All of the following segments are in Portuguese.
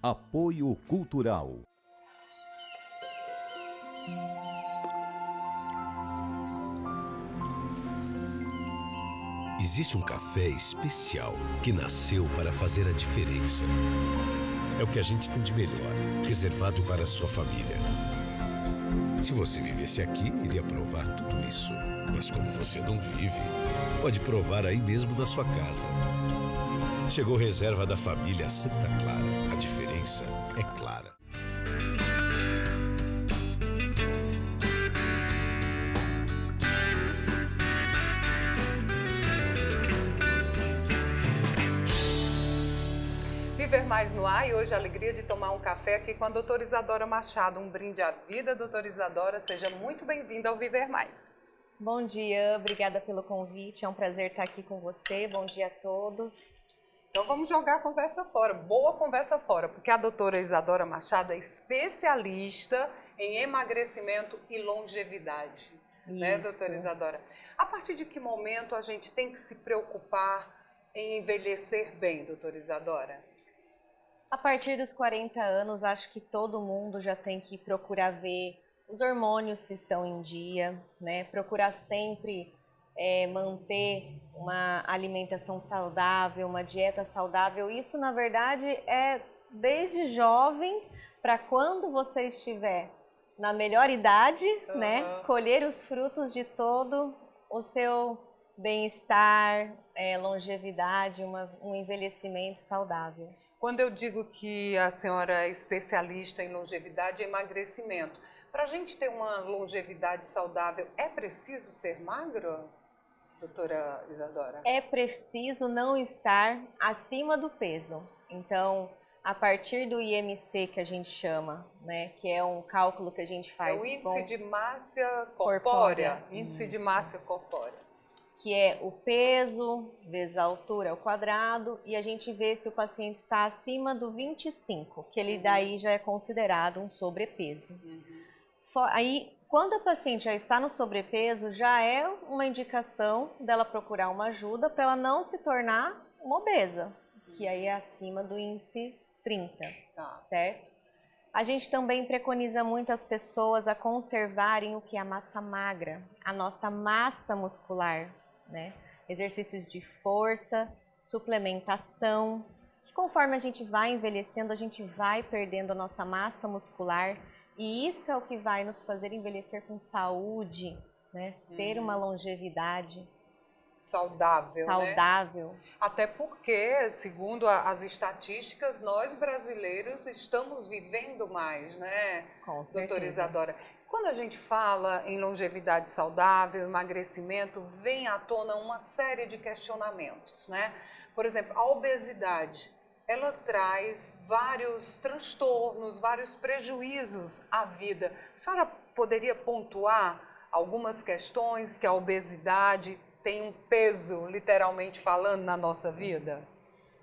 Apoio Cultural. Existe um café especial que nasceu para fazer a diferença. É o que a gente tem de melhor, reservado para a sua família. Se você vivesse aqui, iria provar tudo isso. Mas como você não vive, pode provar aí mesmo na sua casa. Chegou reserva da família Santa Clara. A diferença é clara. Viver Mais no ar, e hoje a alegria de tomar um café aqui com a doutora Isadora Machado. Um brinde à vida, doutora Isadora. Seja muito bem-vinda ao Viver Mais. Bom dia, obrigada pelo convite. É um prazer estar aqui com você. Bom dia a todos. Então vamos jogar a conversa fora, boa conversa fora, porque a doutora Isadora Machado é especialista em emagrecimento e longevidade. Né, doutora Isadora? A partir de que momento a gente tem que se preocupar em envelhecer bem, doutora Isadora? A partir dos 40 anos, acho que todo mundo já tem que procurar ver os hormônios se estão em dia, né? Procurar sempre manter uma alimentação saudável, uma dieta saudável. Isso, na verdade, é desde jovem para quando você estiver na melhor idade, né? Colher os frutos de todo o seu bem-estar, longevidade, um envelhecimento saudável. Quando eu digo que a senhora é especialista em longevidade e emagrecimento, para a gente ter uma longevidade saudável, é preciso ser magro, doutora Isadora? É preciso não estar acima do peso. Então, a partir do IMC, que a gente chama, né, que é um cálculo que a gente faz... É o índice de massa corpórea. Índice de massa corpórea. Que é o peso vezes a altura ao quadrado, e a gente vê se o paciente está acima do 25, que ele daí já é considerado um sobrepeso. Aí, quando a paciente já está no sobrepeso, já é uma indicação dela procurar uma ajuda para ela não se tornar uma obesa, que aí é acima do índice 30, certo? A gente também preconiza muito as pessoas a conservarem o que é a massa magra, a nossa massa muscular, né? Exercícios de força, suplementação. Conforme a gente vai envelhecendo, a gente vai perdendo a nossa massa muscular, e isso é o que vai nos fazer envelhecer com saúde, né? Ter uma longevidade saudável. Né? Até porque, segundo as estatísticas, nós brasileiros estamos vivendo mais, né, com certeza. Doutora Isadora? Quando a gente fala em longevidade saudável, emagrecimento, vem à tona uma série de questionamentos, né? Por exemplo, a obesidade, ela traz vários transtornos, vários prejuízos à vida. A senhora poderia pontuar algumas questões que a obesidade tem um peso, literalmente falando, na nossa vida?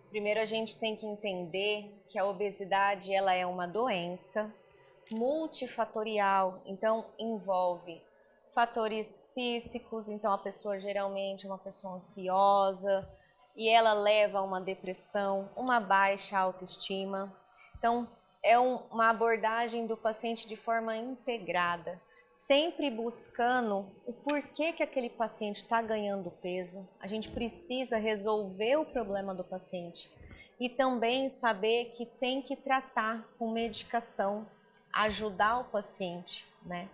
Primeiro, a gente tem que entender que a obesidade ela é uma doença multifatorial, então envolve fatores físicos, então a pessoa geralmente é uma pessoa ansiosa e ela leva a uma depressão, uma baixa autoestima. Então é uma abordagem do paciente de forma integrada, sempre buscando o porquê que aquele paciente está ganhando peso. A gente precisa resolver o problema do paciente e também saber que tem que tratar com medicação, ajudar o paciente, né?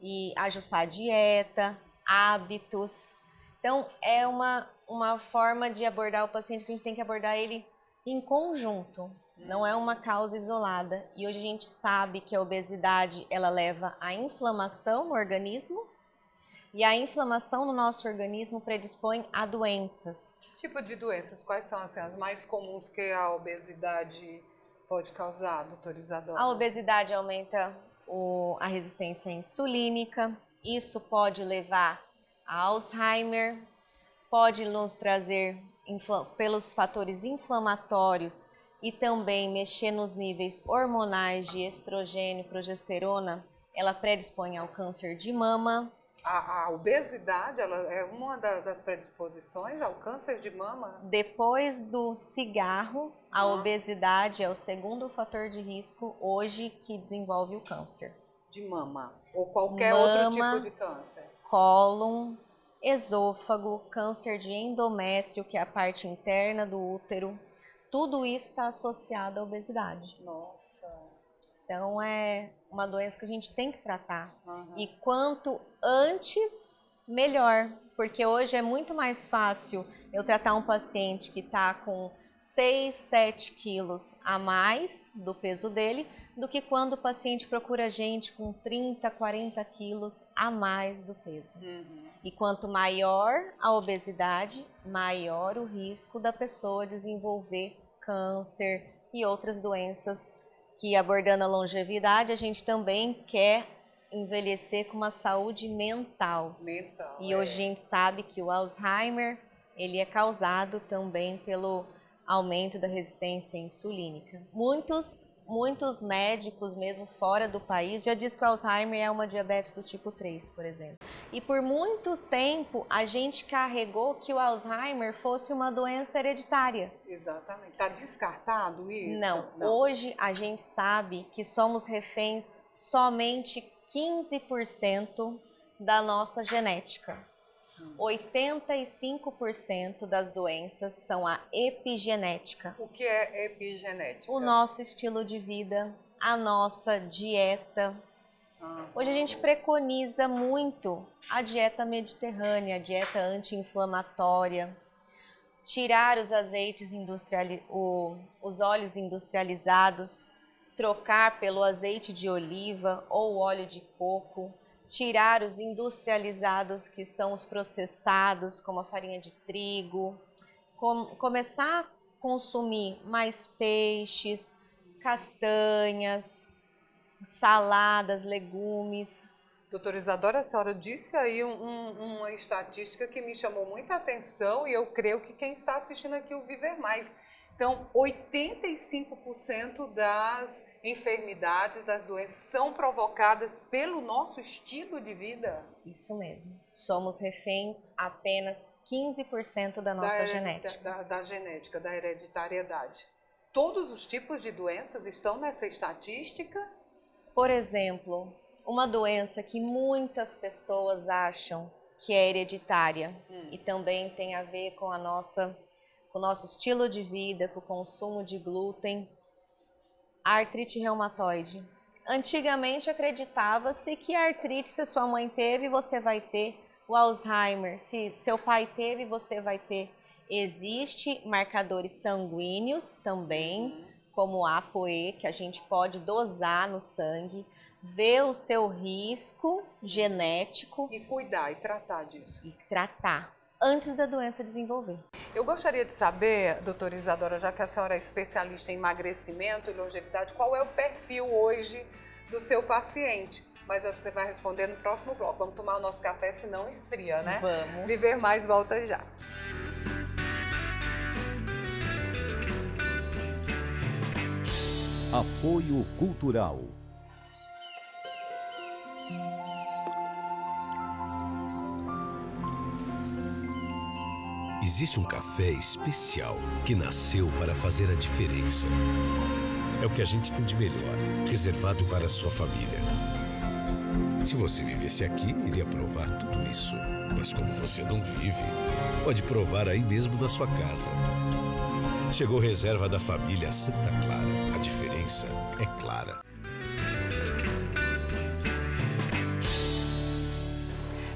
E ajustar a dieta, hábitos. Então, é uma forma de abordar o paciente que a gente tem que abordar ele em conjunto, não é uma causa isolada. E hoje a gente sabe que a obesidade, ela leva à inflamação no organismo, e a inflamação no nosso organismo predispõe a doenças. Que tipo de doenças? Quais são assim, as mais comuns que a obesidade pode causar, doutora Isadora? A obesidade aumenta a resistência insulínica, isso pode levar a Alzheimer, pode nos trazer, pelos fatores inflamatórios e também mexer nos níveis hormonais de estrogênio, progesterona, ela predispõe ao câncer de mama. A obesidade, ela é uma das predisposições ao câncer de mama? Depois do cigarro, a obesidade é o segundo fator de risco hoje que desenvolve o câncer. De mama ou qualquer outro tipo de câncer? Cólon, esôfago, câncer de endométrio, que é a parte interna do útero, tudo isso está associado à obesidade. Nossa. Então é uma doença que a gente tem que tratar. Uhum. E quanto antes, melhor. Porque hoje é muito mais fácil eu tratar um paciente que está com 6, 7 quilos a mais do peso dele, do que quando o paciente procura a gente com 30, 40 quilos a mais do peso. E quanto maior a obesidade, maior o risco da pessoa desenvolver câncer e outras doenças que, abordando a longevidade, a gente também quer envelhecer com uma saúde mental. E hoje a gente sabe que o Alzheimer, ele é causado também pelo aumento da resistência insulínica. Muitos médicos, mesmo fora do país, já dizem que o Alzheimer é uma diabetes do tipo 3, por exemplo. E por muito tempo a gente carregou que o Alzheimer fosse uma doença hereditária. Exatamente. Está descartado isso? Não. Hoje a gente sabe que somos reféns somente 15% da nossa genética. 85% das doenças são a epigenética. O que é epigenética? O nosso estilo de vida, a nossa dieta. Hoje a gente preconiza muito a dieta mediterrânea, a dieta anti-inflamatória, tirar os azeites os óleos industrializados, trocar pelo azeite de oliva ou óleo de coco, tirar os industrializados, que são os processados, como a farinha de trigo, começar a consumir mais peixes, castanhas, saladas, legumes. Doutora Isadora, a senhora disse aí uma estatística que me chamou muita atenção e eu creio que quem está assistindo aqui o Viver Mais. Então, 85% das enfermidades, das doenças são provocadas pelo nosso estilo de vida? Isso mesmo. Somos reféns apenas 15% da nossa genética. Da genética, da hereditariedade. Todos os tipos de doenças estão nessa estatística? Por exemplo, uma doença que muitas pessoas acham que é hereditária e também tem a ver com com o nosso estilo de vida, com o consumo de glúten, a artrite reumatoide. Antigamente acreditava-se que a artrite, se sua mãe teve, você vai ter. O Alzheimer, se seu pai teve, você vai ter. Existem marcadores sanguíneos também, como a ApoE, que a gente pode dosar no sangue, ver o seu risco genético. E cuidar e tratar disso. E tratar antes da doença desenvolver. Eu gostaria de saber, doutora Isadora, já que a senhora é especialista em emagrecimento e longevidade, qual é o perfil hoje do seu paciente? Mas você vai responder no próximo bloco. Vamos tomar o nosso café, senão esfria, né? Vamos. Viver Mais volta já. Apoio Cultural. Existe um café especial que nasceu para fazer a diferença. É o que a gente tem de melhor, reservado para a sua família. Se você vivesse aqui, iria provar tudo isso. Mas como você não vive, pode provar aí mesmo na sua casa. Chegou reserva da família Santa Clara. A diferença é clara.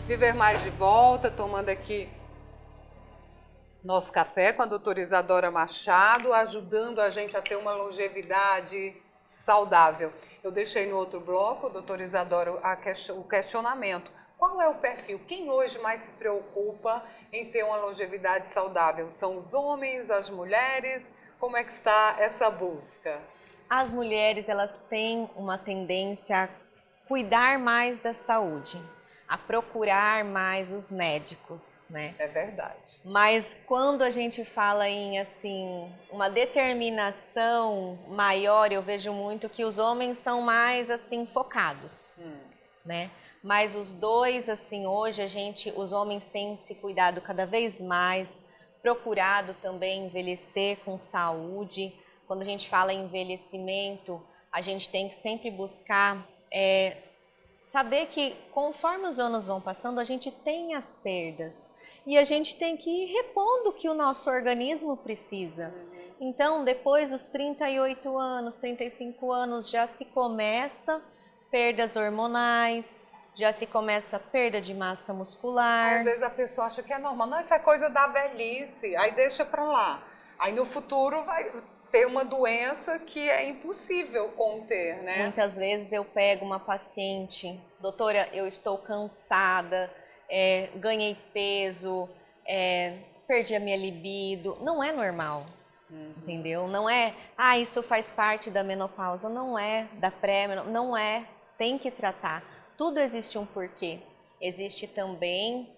Viver Mais de volta, tomando aqui nosso café com a doutora Isadora Machado, ajudando a gente a ter uma longevidade saudável. Eu deixei no outro bloco, doutora Isadora, o questionamento. Qual é o perfil? Quem hoje mais se preocupa em ter uma longevidade saudável? São os homens, as mulheres? Como é que está essa busca? As mulheres, elas têm uma tendência a cuidar mais da saúde, a procurar mais os médicos, né? É verdade. Mas quando a gente fala em, assim, uma determinação maior, eu vejo muito que os homens são mais, assim, focados, né? Mas os dois, assim, hoje os homens têm se cuidado cada vez mais, procurado também envelhecer com saúde. Quando a gente fala em envelhecimento, a gente tem que sempre buscar saber que conforme os anos vão passando, a gente tem as perdas e a gente tem que ir repondo o que o nosso organismo precisa. Então, depois dos 38 anos, 35 anos, já se começa perdas hormonais, já se começa perda de massa muscular. Às vezes a pessoa acha que é normal, não, isso é coisa da velhice, aí deixa para lá. Aí no futuro vai ter uma doença que é impossível conter, né? Muitas vezes eu pego uma paciente, doutora, eu estou cansada, ganhei peso, perdi a minha libido. Não é normal, entendeu? Não é, isso faz parte da menopausa, não é, da pré-menopausa, não é, tem que tratar. Tudo existe um porquê. Existe também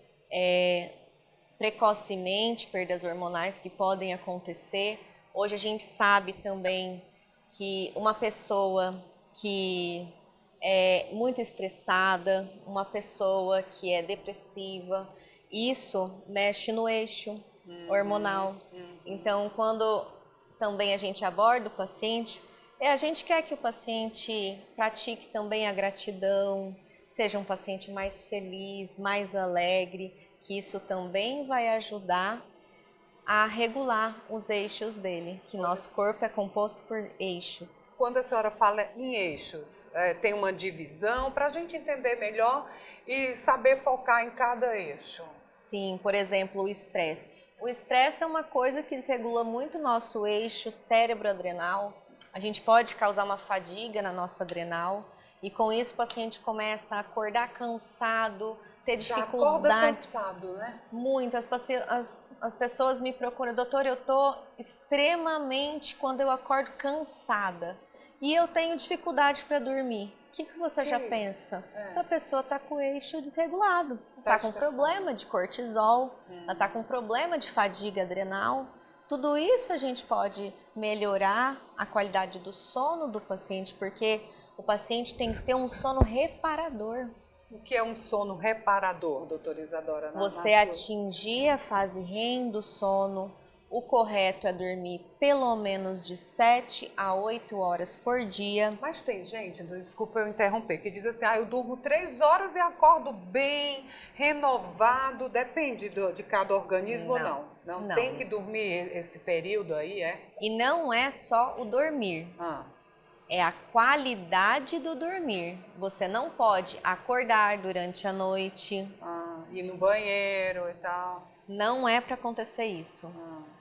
precocemente perdas hormonais que podem acontecer. Hoje a gente sabe também que uma pessoa que é muito estressada, uma pessoa que é depressiva, isso mexe no eixo hormonal. Então, quando também a gente aborda o paciente, a gente quer que o paciente pratique também a gratidão, seja um paciente mais feliz, mais alegre, que isso também vai ajudar a regular os eixos dele, que nosso corpo é composto por eixos. Quando a senhora fala em eixos, tem uma divisão para a gente entender melhor e saber focar em cada eixo? Sim, por exemplo, o estresse. O estresse é uma coisa que desregula muito o nosso eixo cérebro-adrenal. A gente pode causar uma fadiga na nossa adrenal e com isso o paciente começa a acordar cansado, ter dificuldade. Já acorda cansado, né? Muito. As pessoas me procuram, doutor, eu tô extremamente quando eu acordo cansada e eu tenho dificuldade para dormir. O que você já pensa? Essa pessoa está com o eixo desregulado, está com problema de cortisol, ela está com problema de fadiga adrenal. Tudo isso a gente pode melhorar a qualidade do sono do paciente, porque o paciente tem que ter um sono reparador. O que é um sono reparador, doutora Isadora? Você atingir a fase REM do sono. O correto é dormir pelo menos de 7 a 8 horas por dia. Mas tem gente, desculpa eu interromper, que diz assim, eu durmo 3 horas e acordo bem, renovado, depende de cada organismo ou não? Não, tem que dormir esse período aí, E não é só o dormir. É a qualidade do dormir. Você não pode acordar durante a noite. Ir no banheiro e tal. Não é para acontecer isso.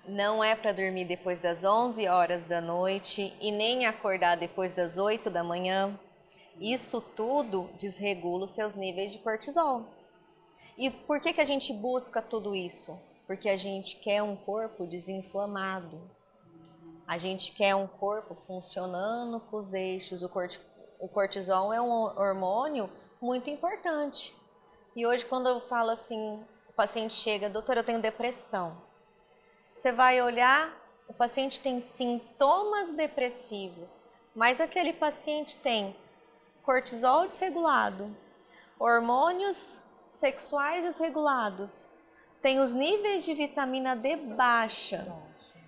Não é para dormir depois das 11 horas da noite e nem acordar depois das 8 da manhã. Isso tudo desregula os seus níveis de cortisol. E por que a gente busca tudo isso? Porque a gente quer um corpo desinflamado. A gente quer um corpo funcionando com os eixos. O cortisol é um hormônio muito importante. E hoje, quando eu falo assim, o paciente chega, doutora, eu tenho depressão. Você vai olhar, o paciente tem sintomas depressivos, mas aquele paciente tem cortisol desregulado, hormônios sexuais desregulados, tem os níveis de vitamina D baixa.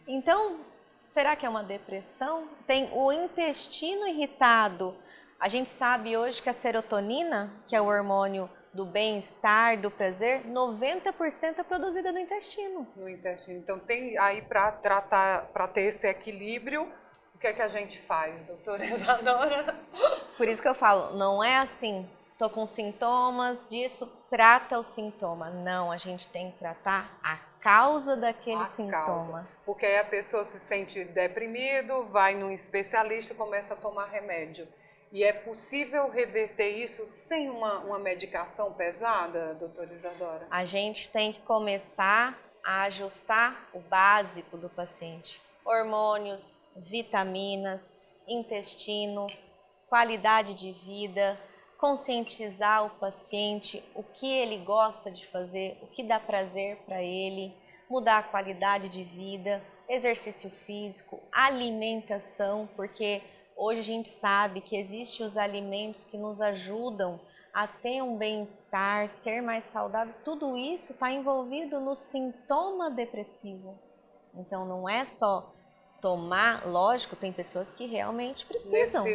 Então, será que é uma depressão? Tem o intestino irritado. A gente sabe hoje que a serotonina, que é o hormônio do bem-estar, do prazer, 90% é produzida no intestino. No intestino. Então, tem aí para ter esse equilíbrio, o que é que a gente faz, doutora Isadora? Por isso que eu falo, não é assim, tô com sintomas disso, trata o sintoma. Não, a gente tem que tratar a causa daquele sintoma. Porque aí a pessoa se sente deprimido, vai num especialista e começa a tomar remédio. E é possível reverter isso sem uma medicação pesada, doutora Isadora? A gente tem que começar a ajustar o básico do paciente. Hormônios, vitaminas, intestino, qualidade de vida, conscientizar o paciente, o que ele gosta de fazer, o que dá prazer para ele, mudar a qualidade de vida, exercício físico, alimentação, porque hoje a gente sabe que existem os alimentos que nos ajudam a ter um bem-estar, ser mais saudável, tudo isso está envolvido no sintoma depressivo. Então não é só tomar, lógico, tem pessoas que realmente precisam.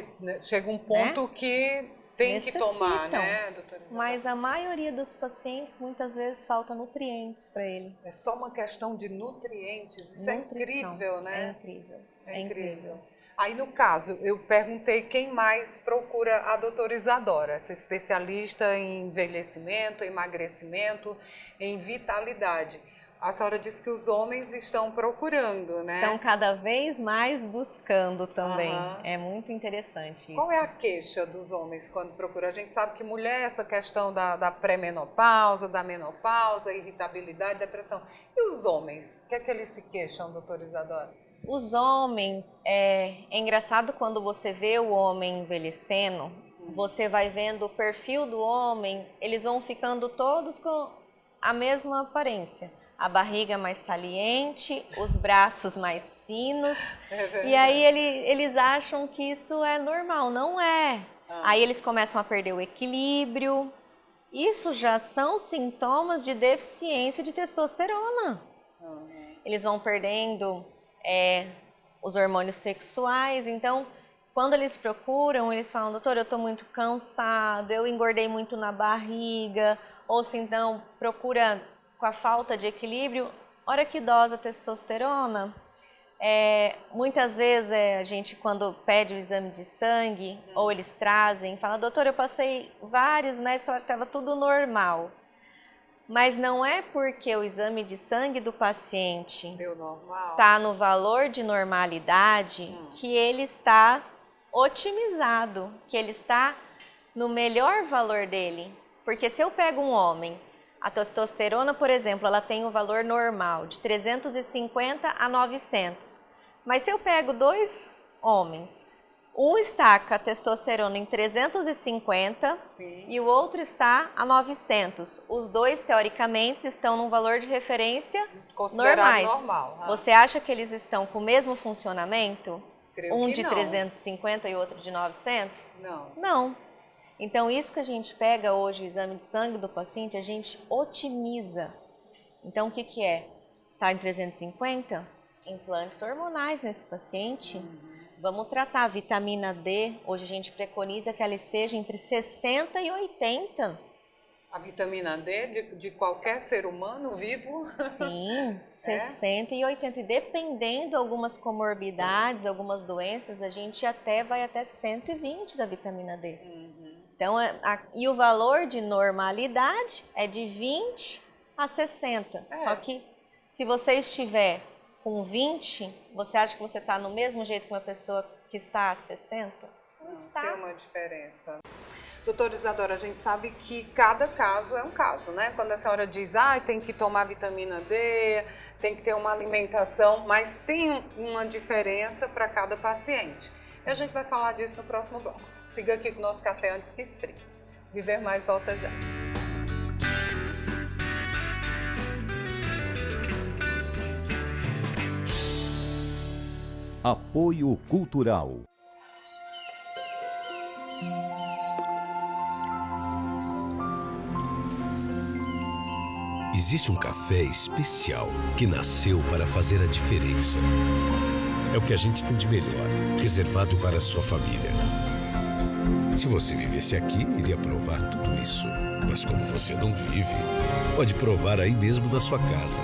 Chega um ponto que tem que tomar, né, doutora Isadora? Mas a maioria dos pacientes, muitas vezes, falta nutrientes para ele. É só uma questão de nutrientes, isso Nutrição. É incrível, né? É incrível. É incrível. Aí, no caso, eu perguntei quem mais procura a doutora Isadora, essa especialista em envelhecimento, emagrecimento, em vitalidade. A senhora disse que os homens estão procurando, né? Estão cada vez mais buscando também. Aham. É muito interessante isso. Qual é a queixa dos homens quando procura? A gente sabe que mulher, essa questão da pré-menopausa, da menopausa, irritabilidade, depressão. E os homens? O que é que eles se queixam, doutora Isadora? Os homens, é engraçado quando você vê o homem envelhecendo, você vai vendo o perfil do homem, eles vão ficando todos com a mesma aparência. A barriga mais saliente, os braços mais finos, e aí eles acham que isso é normal, não é. Aí eles começam a perder o equilíbrio. Isso já são sintomas de deficiência de testosterona. Eles vão perdendo os hormônios sexuais, então quando eles procuram, eles falam, doutor, eu estou muito cansado, eu engordei muito na barriga, ou se então procura com a falta de equilíbrio, hora que dosa a testosterona, muitas vezes a gente quando pede o exame de sangue, ou eles trazem, fala, doutor, eu passei vários médicos, falaram que estava tudo normal. Mas não é porque o exame de sangue do paciente está no valor de normalidade que ele está otimizado, que ele está no melhor valor dele. Porque se eu pego um homem, a testosterona, por exemplo, ela tem o valor normal de 350 a 900. Mas se eu pego dois homens, um está com a testosterona em 350 e o outro está a 900. Os dois, teoricamente, estão num valor de referência normais. Normal. Você acha que eles estão com o mesmo funcionamento? Creio Um que de não. 350 e outro de 900? Não. Não. Então, isso que a gente pega hoje, o exame de sangue do paciente, a gente otimiza. Então, o que que é? Está em 350? Implantes hormonais nesse paciente. Vamos tratar a vitamina D. Hoje a gente preconiza que ela esteja entre 60 e 80. A vitamina D de qualquer ser humano vivo? Sim, 60 e 80. E dependendo de algumas comorbidades, algumas doenças, a gente até vai até 120 da vitamina D. Então, e o valor de normalidade é de 20 a 60. Só que se você estiver com 20, você acha que você está no mesmo jeito que uma pessoa que está a 60? Não está. Tem uma diferença. Doutora Isadora, a gente sabe que cada caso é um caso, né? Quando a senhora diz, tem que tomar vitamina D, tem que ter uma alimentação, mas tem uma diferença para cada paciente. E a gente vai falar disso no próximo bloco. Siga aqui com o nosso café antes que esfrie. Viver Mais volta já. Apoio Cultural. Existe um café especial que nasceu para fazer a diferença. É o que a gente tem de melhor, reservado para a sua família. Se você vivesse aqui, iria provar tudo isso. Mas como você não vive, pode provar aí mesmo na sua casa.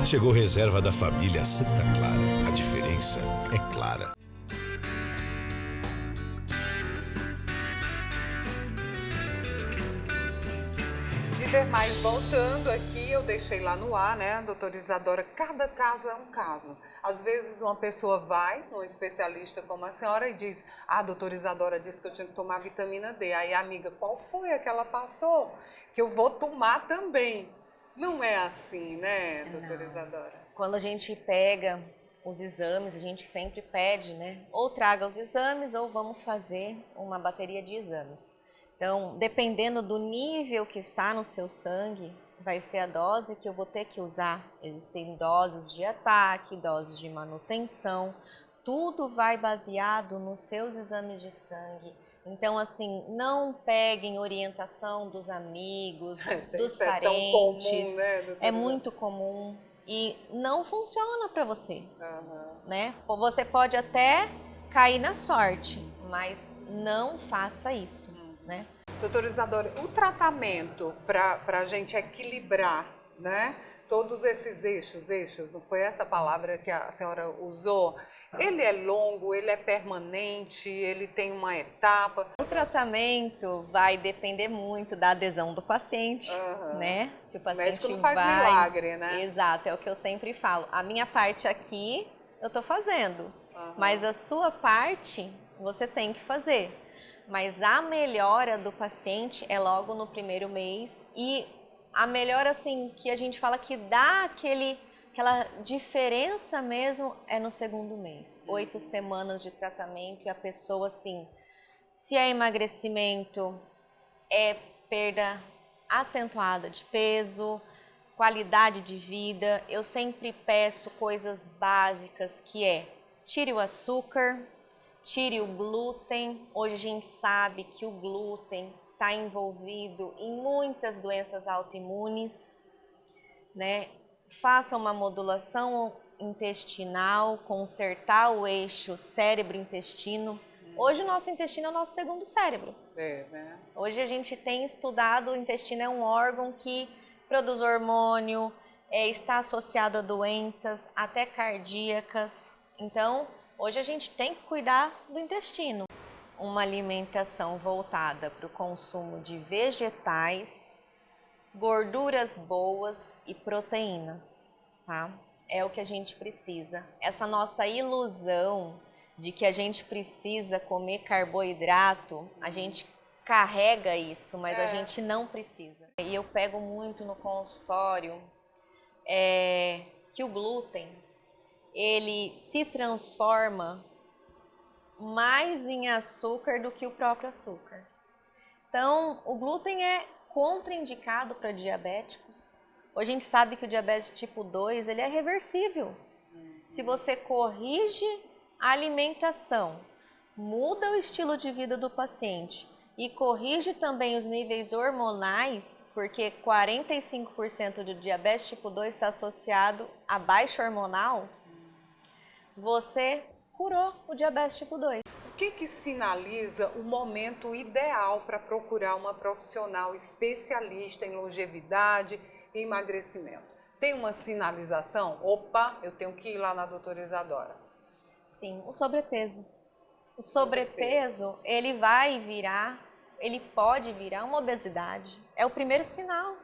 Chegou reserva da família Santa Clara. A diferença é clara. Viver Mais voltando aqui, eu deixei lá no ar, né, doutora Isadora, cada caso é um caso. Às vezes uma pessoa vai num especialista como a senhora e diz, doutora Isadora disse que eu tinha que tomar vitamina D. Aí a amiga, qual foi a que ela passou? Que eu vou tomar também. Não é assim, né, doutora Isadora? Quando a gente pega os exames, a gente sempre pede, né? Ou traga os exames ou vamos fazer uma bateria de exames. Então, dependendo do nível que está no seu sangue, vai ser a dose que eu vou ter que usar. Existem doses de ataque, doses de manutenção, tudo vai baseado nos seus exames de sangue, Então, assim, não peguem orientação dos amigos, dos Isso é tão parentes. comum, né, doutora? É muito comum e não funciona para você, Aham. né? Você pode até cair na sorte, mas não faça isso, né? Doutora Isadora, o tratamento para a gente equilibrar, né, todos esses eixos, não foi essa palavra que a senhora usou? Ele é longo, ele é permanente, ele tem uma etapa? O tratamento vai depender muito da adesão do paciente, Aham. né? Se o O paciente médico não faz vai... milagre, né? Exato, é o que eu sempre falo. A minha parte aqui eu tô fazendo, Aham. mas a sua parte você tem que fazer. Mas a melhora do paciente é logo no primeiro mês e a melhora assim que a gente fala que dá aquela diferença mesmo é no segundo mês. 8 semanas de tratamento e a pessoa assim, se é emagrecimento, é perda acentuada de peso, qualidade de vida. Eu sempre peço coisas básicas que é tire o açúcar, tire o glúten. Hoje a gente sabe que o glúten está envolvido em muitas doenças autoimunes, né? Faça uma modulação intestinal, consertar o eixo cérebro-intestino. Hoje o nosso intestino é o nosso segundo cérebro. É, né? Hoje a gente tem estudado, o intestino é um órgão que produz hormônio, está associado a doenças, até cardíacas. Então, hoje a gente tem que cuidar do intestino. Uma alimentação voltada para o consumo de vegetais, gorduras boas e proteínas, tá? É o que a gente precisa. Essa nossa ilusão de que a gente precisa comer carboidrato, a gente carrega isso, mas a gente não precisa. E eu pego muito no consultório que o glúten, ele se transforma mais em açúcar do que o próprio açúcar. Então, o glúten é contraindicado para diabéticos. Hoje a gente sabe que o diabetes tipo 2, ele é reversível. Se você corrige a alimentação, muda o estilo de vida do paciente e corrige também os níveis hormonais, porque 45% do diabetes tipo 2 está associado a baixa hormonal, você curou o diabetes tipo 2. O que sinaliza o momento ideal para procurar uma profissional especialista em longevidade e emagrecimento? Tem uma sinalização? Opa, eu tenho que ir lá na doutora Isadora. Sim, o sobrepeso. O sobrepeso, ele pode virar uma obesidade. É o primeiro sinal.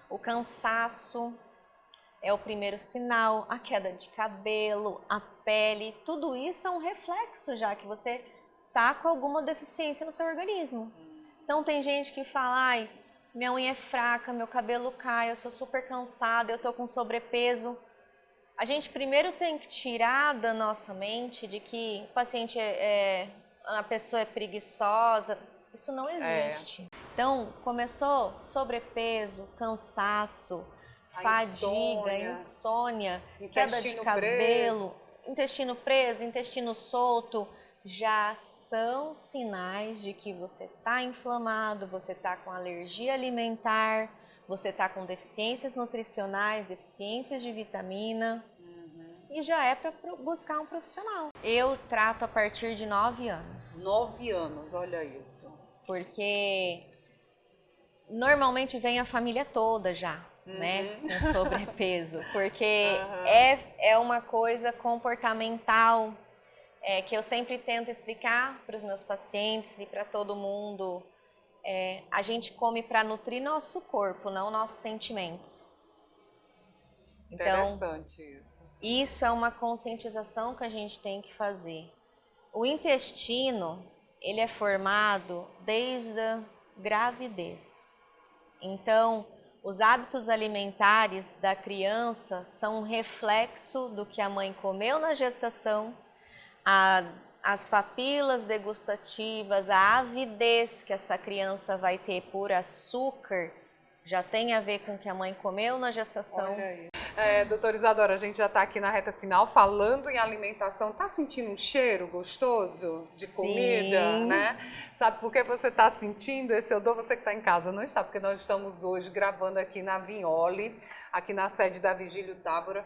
O cansaço é o primeiro sinal, a queda de cabelo, a pele, tudo isso é um reflexo já que você tá com alguma deficiência no seu organismo. Então tem gente que fala, ai, minha unha é fraca, meu cabelo cai, eu sou super cansada, eu tô com sobrepeso. A gente primeiro tem que tirar da nossa mente de que o paciente a pessoa é preguiçosa. Isso não existe. Então, começou sobrepeso, cansaço, fadiga, insônia, queda de cabelo, intestino preso, intestino solto, já são sinais de que você está inflamado, você está com alergia alimentar, você está com deficiências nutricionais, deficiências de vitamina, e já é para buscar um profissional. Eu trato a partir de 9 anos. 9 anos, olha isso. Porque normalmente vem a família toda já, né, com sobrepeso, porque é uma coisa comportamental, que eu sempre tento explicar para os meus pacientes e para todo mundo. A gente come para nutrir nosso corpo, não nossos sentimentos. Então, interessante isso. Isso é uma conscientização que a gente tem que fazer. O intestino, ele é formado desde a gravidez. Então, os hábitos alimentares da criança são um reflexo do que a mãe comeu na gestação, as papilas degustativas, a avidez que essa criança vai ter por açúcar, já tem a ver com o que a mãe comeu na gestação. Olha aí. Doutora Isadora, a gente já está aqui na reta final falando em alimentação. Tá sentindo um cheiro gostoso de comida, Sim. né? Sabe por que você está sentindo esse odor? Você que está em casa não está, porque nós estamos hoje gravando aqui na Vignoli, aqui na sede da Vigílio Távora,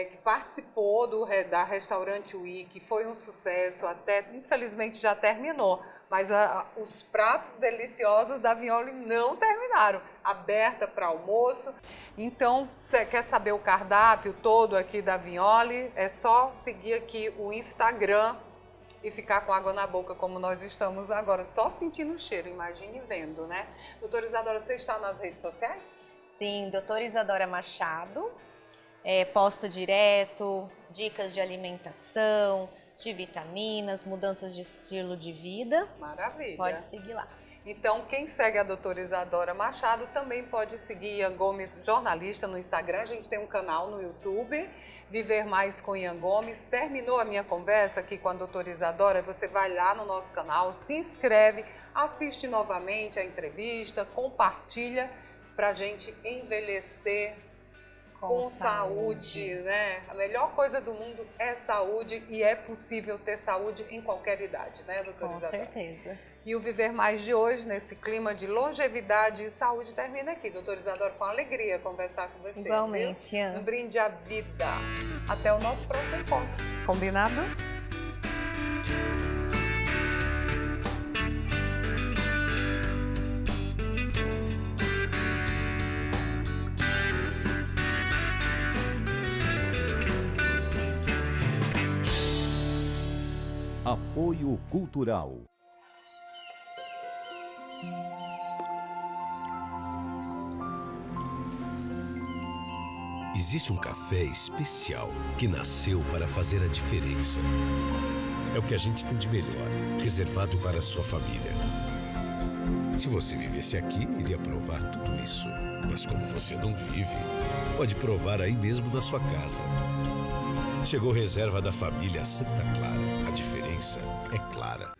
que participou da Restaurante Week, foi um sucesso, até infelizmente já terminou, mas os pratos deliciosos da Vignoli não terminaram, aberta para almoço. Então, você quer saber o cardápio todo aqui da Vignoli? É só seguir aqui o Instagram e ficar com água na boca, como nós estamos agora, só sentindo o cheiro, imagine vendo, né? Doutora Isadora, você está nas redes sociais? Sim, doutora Isadora Machado, posto direto, dicas de alimentação, de vitaminas, mudanças de estilo de vida. Maravilha. Pode seguir lá. Então, quem segue a doutora Isadora Machado também pode seguir Ian Gomes, jornalista, no Instagram. A gente tem um canal no YouTube, Viver Mais com Ian Gomes. Terminou a minha conversa aqui com a doutora Isadora, você vai lá no nosso canal, se inscreve, assiste novamente a entrevista, compartilha para a gente envelhecer com saúde, né? A melhor coisa do mundo é saúde e é possível ter saúde em qualquer idade, né, doutora Isadora? Com certeza. E o Viver Mais de hoje, nesse clima de longevidade e saúde, termina aqui. Doutora Isadora, foi uma alegria conversar com você. Igualmente, Ian. Um brinde à vida. Até o nosso próximo encontro. Combinado? Apoio Cultural. Existe um café especial que nasceu para fazer a diferença. É o que a gente tem de melhor, reservado para a sua família. Se você vivesse aqui, iria provar tudo isso. Mas como você não vive, pode provar aí mesmo na sua casa. Chegou reserva da família Santa Clara. A diferença é clara.